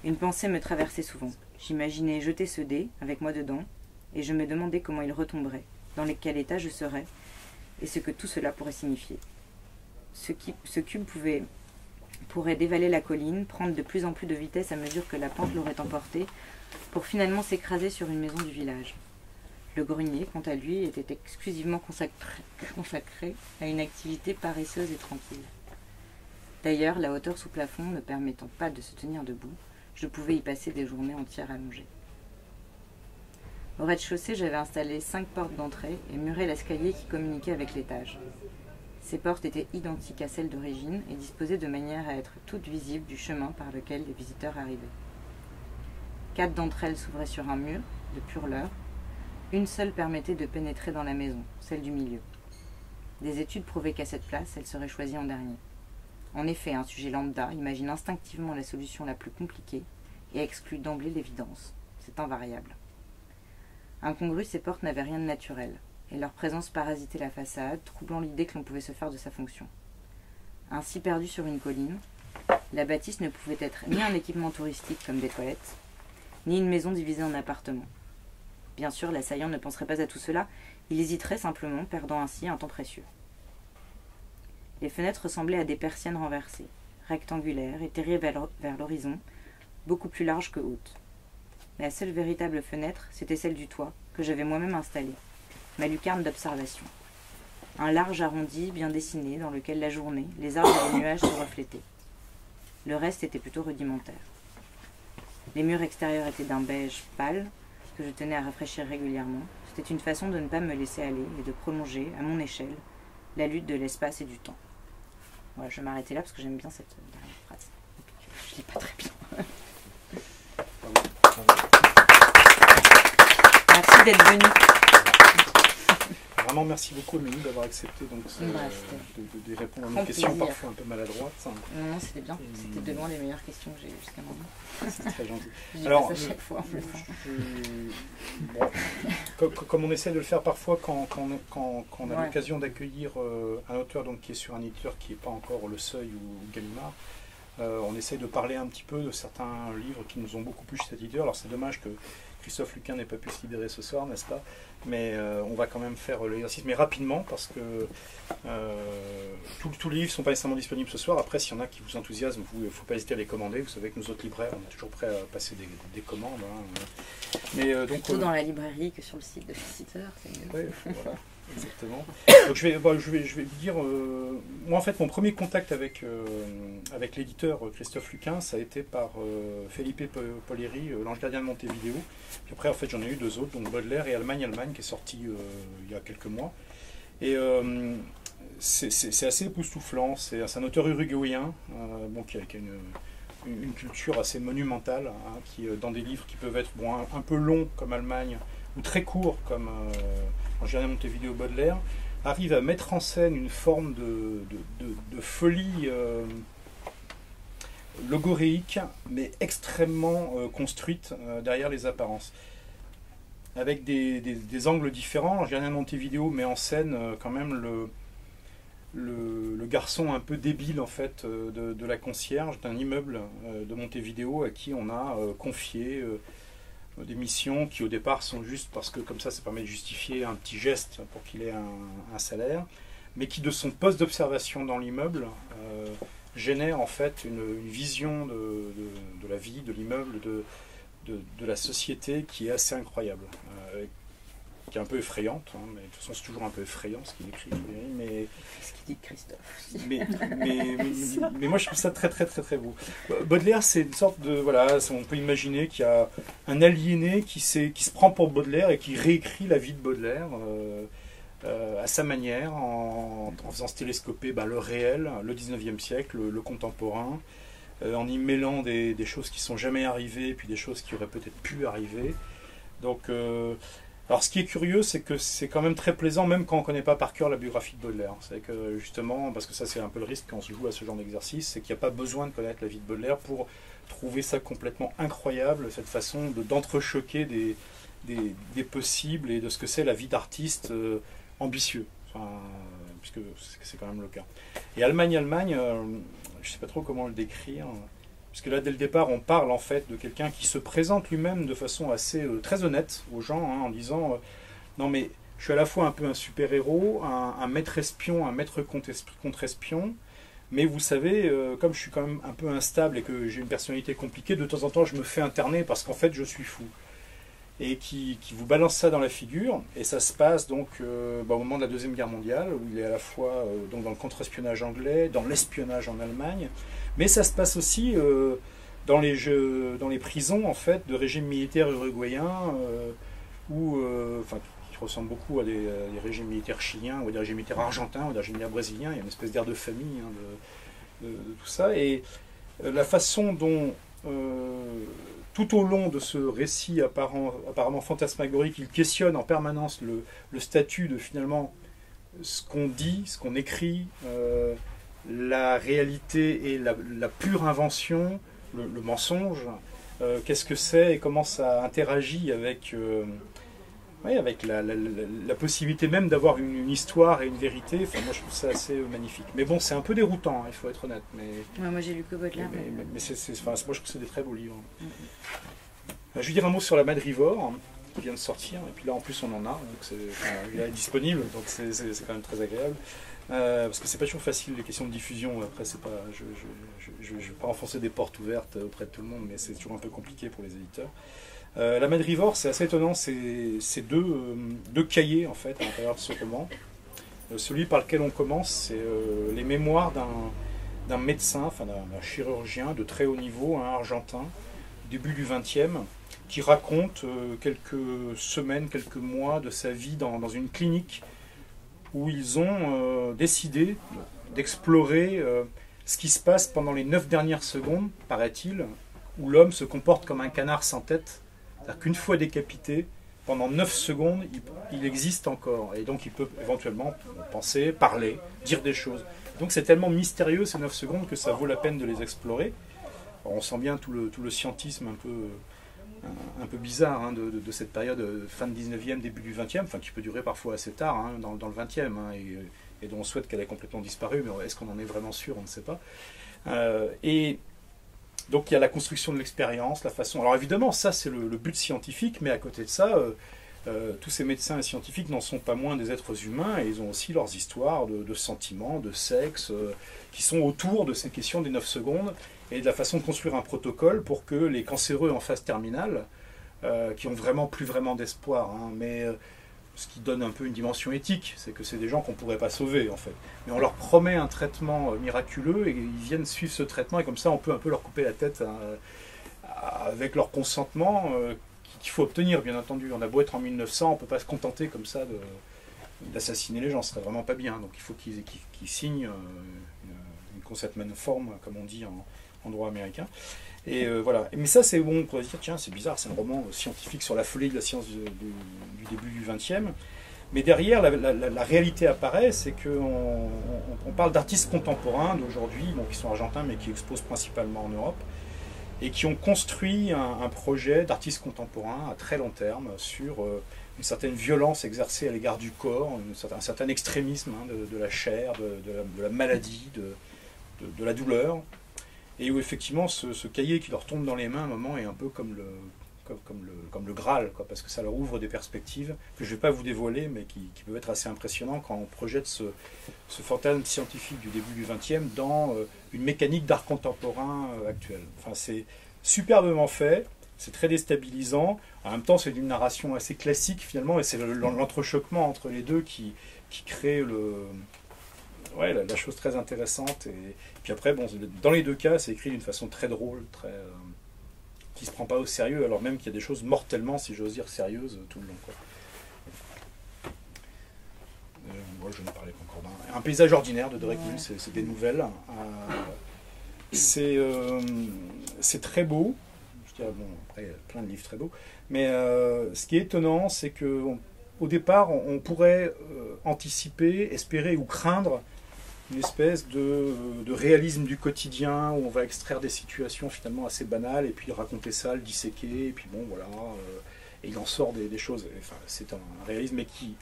Une pensée me traversait souvent. J'imaginais jeter ce dé, avec moi dedans, et je me demandais comment il retomberait, dans quel état je serais, et ce que tout cela pourrait signifier. Ce cube pourrait dévaler la colline, prendre de plus en plus de vitesse à mesure que la pente l'aurait emporté, pour finalement s'écraser sur une maison du village. Le grenier, quant à lui, était exclusivement consacré à une activité paresseuse et tranquille. D'ailleurs, la hauteur sous plafond ne permettant pas de se tenir debout, je pouvais y passer des journées entières allongées. Au rez-de-chaussée, j'avais installé 5 portes d'entrée et muré l'escalier qui communiquait avec l'étage. Ces portes étaient identiques à celles d'origine et disposées de manière à être toutes visibles du chemin par lequel les visiteurs arrivaient. 4 d'entre elles s'ouvraient sur un mur, de pure leurre. Une seule permettait de pénétrer dans la maison, celle du milieu. Des études prouvaient qu'à cette place, elle serait choisie en dernier. En effet, un sujet lambda imagine instinctivement la solution la plus compliquée et exclut d'emblée l'évidence. C'est invariable. Incongrues, ces portes n'avaient rien de naturel, et leur présence parasitait la façade, troublant l'idée que l'on pouvait se faire de sa fonction. Ainsi perdue sur une colline, la bâtisse ne pouvait être ni un équipement touristique comme des toilettes, ni une maison divisée en appartements. Bien sûr, l'assaillant ne penserait pas à tout cela, il hésiterait simplement, perdant ainsi un temps précieux. Les fenêtres ressemblaient à des persiennes renversées, rectangulaires, étirées vers l'horizon, beaucoup plus larges que hautes. La seule véritable fenêtre, c'était celle du toit, que j'avais moi-même installée, ma lucarne d'observation. Un large arrondi bien dessiné dans lequel la journée, les arbres et les nuages se reflétaient. Le reste était plutôt rudimentaire. Les murs extérieurs étaient d'un beige pâle, que je tenais à rafraîchir régulièrement. C'était une façon de ne pas me laisser aller et de prolonger, à mon échelle, la lutte de l'espace et du temps. Voilà, je vais m'arrêter là parce que j'aime bien cette dernière phrase. Je ne lis pas très bien. Merci d'être venu. vraiment merci beaucoup Amélie d'avoir accepté donc, de répondre à nos questions plaisir. parfois un peu maladroites. Non, c'était bien. C'était de loin les meilleures questions que j'ai eues jusqu'à maintenant. C'est très gentil. J'y Alors, passe à chaque fois en plus. Bon, comme on essaie de le faire parfois quand on a Ouais. l'occasion d'accueillir un auteur donc, qui est sur un éditeur qui n'est pas encore Le Seuil ou Gallimard, on essaie de parler un petit peu de certains livres qui nous ont beaucoup plu chez cet éditeur. Alors c'est dommage que Christophe Luquin n'ait pas pu se libérer ce soir, n'est-ce pas? Mais on va quand même faire l'exercice, mais rapidement, parce que tous les livres ne sont pas nécessairement disponibles ce soir. Après, s'il y en a qui vous enthousiasment, il ne faut pas hésiter à les commander. Vous savez que nous autres libraires, on est toujours prêts à passer des commandes. Hein. Mais, donc, Plutôt dans la librairie que sur le site de l'éditeur. ouais, voilà, exactement. Donc je vais vous dire, moi en fait mon premier contact avec l'éditeur Christophe Luquin, ça a été par Felipe Polleri, L'Ange Gardien de Montevideo. Puis après en fait j'en ai eu deux autres, donc Baudelaire et Allemagne qui est sorti il y a quelques mois. Et c'est assez époustouflant, c'est un auteur uruguayen bon, qui a une culture assez monumentale, hein, qui dans des livres qui peuvent être bon, un peu longs comme Allemagne, ou très courts comme en général Montevideo Baudelaire, arrive à mettre en scène une forme de folie logoréique, mais extrêmement construite derrière les apparences. Avec des angles différents, en général Montevideo met en scène quand même le garçon un peu débile en fait de la concierge d'un immeuble de Montevideo à qui on a confié des missions qui au départ sont juste parce que comme ça permet de justifier un petit geste pour qu'il ait un salaire, mais qui de son poste d'observation dans l'immeuble génère en fait une vision de la vie, de l'immeuble, de la société qui est assez incroyable, qui est un peu effrayante, hein, mais de toute façon c'est toujours un peu effrayant ce qu'il écrit, mais Ce qu'il dit Christophe. mais moi je trouve ça très très très très beau. Baudelaire c'est une sorte de voilà, on peut imaginer qu'il y a un aliéné qui se prend pour Baudelaire et qui réécrit la vie de Baudelaire à sa manière en faisant se télescoper le réel, le 19e siècle, le contemporain, en y mêlant des choses qui sont jamais arrivées et puis des choses qui auraient peut-être pu arriver. Donc alors ce qui est curieux, c'est que c'est quand même très plaisant, même quand on ne connaît pas par cœur la biographie de Baudelaire. C'est que justement, parce que ça c'est un peu le risque quand on se joue à ce genre d'exercice, c'est qu'il n'y a pas besoin de connaître la vie de Baudelaire pour trouver ça complètement incroyable, cette façon d'entrechoquer des possibles et de ce que c'est la vie d'artiste ambitieux, enfin, puisque c'est quand même le cas. Et Allemagne, je ne sais pas trop comment le décrire, puisque là, dès le départ, on parle en fait de quelqu'un qui se présente lui-même de façon assez très honnête aux gens, hein, en disant non mais je suis à la fois un peu un super-héros, un maître espion, un maître contre-espion, mais vous savez, comme je suis quand même un peu instable et que j'ai une personnalité compliquée, de temps en temps je me fais interner parce qu'en fait je suis fou. Et qui vous balance ça dans la figure, et ça se passe donc au moment de la Deuxième Guerre mondiale, où il est à la fois donc dans le contre-espionnage anglais, dans l'espionnage en Allemagne, mais ça se passe aussi dans les prisons en fait de régimes militaires uruguayens, qui ressemblent beaucoup à des régimes militaires chiliens, ou à des régimes militaires argentins, ou à des régimes militaires brésiliens. Il y a une espèce d'air de famille de tout ça, et la façon dont tout au long de ce récit apparemment fantasmagorique, il questionne en permanence le statut de finalement ce qu'on dit, ce qu'on écrit, la réalité et la pure invention, le mensonge, qu'est-ce que c'est et comment ça interagit avec la possibilité même d'avoir une histoire et une vérité. Enfin, moi je trouve ça assez magnifique. Mais bon, c'est un peu déroutant, hein, il faut être honnête. Mais, Ouais, moi j'ai lu que Baudelaire. mais moi je trouve que c'est des très beaux livres. Je vais dire un mot sur La Madrivore, hein, qui vient de sortir, et puis là en plus on en a, donc il est disponible, donc c'est quand même très agréable. Parce que c'est pas toujours facile les questions de diffusion. Après, c'est pas, je vais pas enfoncer des portes ouvertes auprès de tout le monde, mais c'est toujours un peu compliqué pour les éditeurs. La Madrivore, c'est assez étonnant, c'est deux cahiers en fait à l'intérieur de ce roman. Celui par lequel on commence, c'est les mémoires d'un médecin, enfin d'un chirurgien de très haut niveau, un argentin, début du XXe, qui raconte quelques semaines, quelques mois de sa vie dans une clinique où ils ont décidé d'explorer ce qui se passe pendant les 9 dernières secondes, paraît-il, où l'homme se comporte comme un canard sans tête. C'est-à-dire qu'une fois décapité, pendant 9 secondes, il existe encore. Et donc il peut éventuellement penser, parler, dire des choses. Donc c'est tellement mystérieux ces 9 secondes que ça vaut la peine de les explorer. Alors, on sent bien tout le scientisme un peu bizarre hein, de cette période fin de 19e, début du 20e, enfin, qui peut durer parfois assez tard hein, dans le 20e, hein, et dont on souhaite qu'elle ait complètement disparu, mais est-ce qu'on en est vraiment sûr, on ne sait pas. Et donc il y a la construction de l'expérience, la façon... Alors évidemment, ça c'est le but scientifique, mais à côté de ça, tous ces médecins et scientifiques n'en sont pas moins des êtres humains, et ils ont aussi leurs histoires de sentiments, de sexe, qui sont autour de ces questions des 9 secondes, et de la façon de construire un protocole pour que les cancéreux en phase terminale, qui ont plus vraiment d'espoir, hein, mais ce qui donne un peu une dimension éthique, c'est que c'est des gens qu'on ne pourrait pas sauver en fait. Mais on leur promet un traitement miraculeux et ils viennent suivre ce traitement et comme ça on peut un peu leur couper la tête avec leur consentement qu'il faut obtenir bien entendu. On a beau être en 1900, on ne peut pas se contenter comme ça d'assassiner les gens, ce serait vraiment pas bien. Donc il faut qu'ils signent une consent form, comme on dit en droit américain. Et voilà. Mais ça, c'est bon, on pourrait se dire, tiens, c'est bizarre, c'est un roman scientifique sur la folie de la science du début du XXe. Mais derrière, la réalité apparaît, c'est qu'on parle d'artistes contemporains d'aujourd'hui, bon, qui sont argentins, mais qui exposent principalement en Europe, et qui ont construit un projet d'artistes contemporains à très long terme sur une certaine violence exercée à l'égard du corps, un certain extrémisme hein, de la chair, de la maladie, de la douleur. Et où effectivement ce cahier qui leur tombe dans les mains à un moment est un peu comme le Graal, quoi, parce que ça leur ouvre des perspectives que je ne vais pas vous dévoiler, mais qui peuvent être assez impressionnants quand on projette ce fantasme scientifique du début du XXe dans une mécanique d'art contemporain actuel. Enfin, c'est superbement fait, c'est très déstabilisant, en même temps c'est une narration assez classique finalement, et c'est l'entrechoquement entre les deux qui crée la chose très intéressante. Et puis après, bon, dans les deux cas, c'est écrit d'une façon très drôle, qui se prend pas au sérieux, alors même qu'il y a des choses mortellement, si j'ose dire, sérieuses tout le long. Quoi. Je ne parlais pas encore d'un. Un paysage ordinaire de Derek Mull, c'est des nouvelles. C'est très beau. Je dirais, bon, après, plein de livres très beaux. Mais ce qui est étonnant, c'est qu'au départ, on pourrait anticiper, espérer ou craindre une espèce de réalisme du quotidien où on va extraire des situations finalement assez banales et puis raconter ça, le disséquer, et puis bon voilà, et il en sort des choses. Enfin, c'est un réalisme mais qui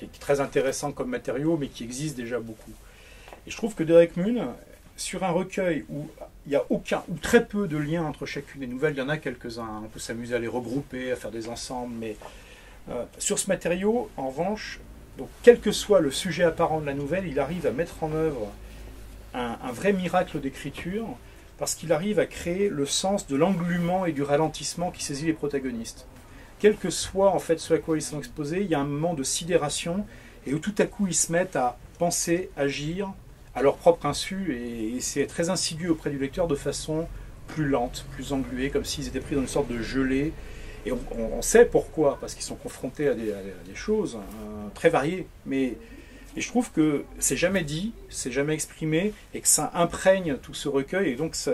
est très intéressant comme matériau, mais qui existe déjà beaucoup. Et je trouve que Derek Mull, sur un recueil où il n'y a aucun ou très peu de liens entre chacune des nouvelles, il y en a quelques-uns, on peut s'amuser à les regrouper, à faire des ensembles, mais sur ce matériau, en revanche, donc, quel que soit le sujet apparent de la nouvelle, il arrive à mettre en œuvre un vrai miracle d'écriture, parce qu'il arrive à créer le sens de l'englument et du ralentissement qui saisit les protagonistes. Quel que soit en fait ce à quoi ils sont exposés, il y a un moment de sidération, et où tout à coup ils se mettent à penser, agir, à leur propre insu, et c'est très insidieux auprès du lecteur de façon plus lente, plus engluée, comme s'ils étaient pris dans une sorte de gelée. Et on sait pourquoi, parce qu'ils sont confrontés à des choses très variées. Et je trouve que c'est jamais dit, c'est jamais exprimé, et que ça imprègne tout ce recueil. Et donc, ça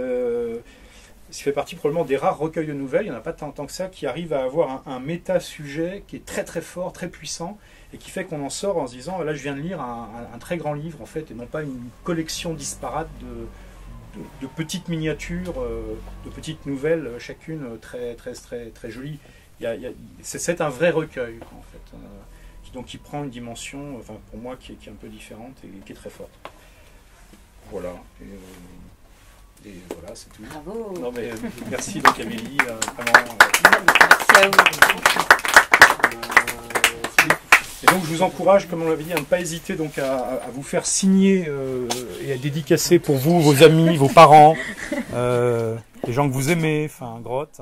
fait partie probablement des rares recueils de nouvelles, il n'y en a pas tant que ça, qui arrivent à avoir un méta-sujet qui est très très fort, très puissant, et qui fait qu'on en sort en se disant, là je viens de lire un très grand livre, en fait, et non pas une collection disparate de petites miniatures, de petites nouvelles, chacune très, très, très, très jolie. C'est un vrai recueil, en fait, qui prend une dimension, enfin, pour moi, qui est un peu différente et qui est très forte. Voilà. Et voilà, c'est tout. Bravo. Non, mais, merci, donc, Amélie. Vraiment, merci à vous. Et donc je vous encourage, comme on l'avait dit, à ne pas hésiter donc à vous faire signer et à dédicacer pour vous, vos amis, vos parents, les gens que vous aimez, enfin Grotte.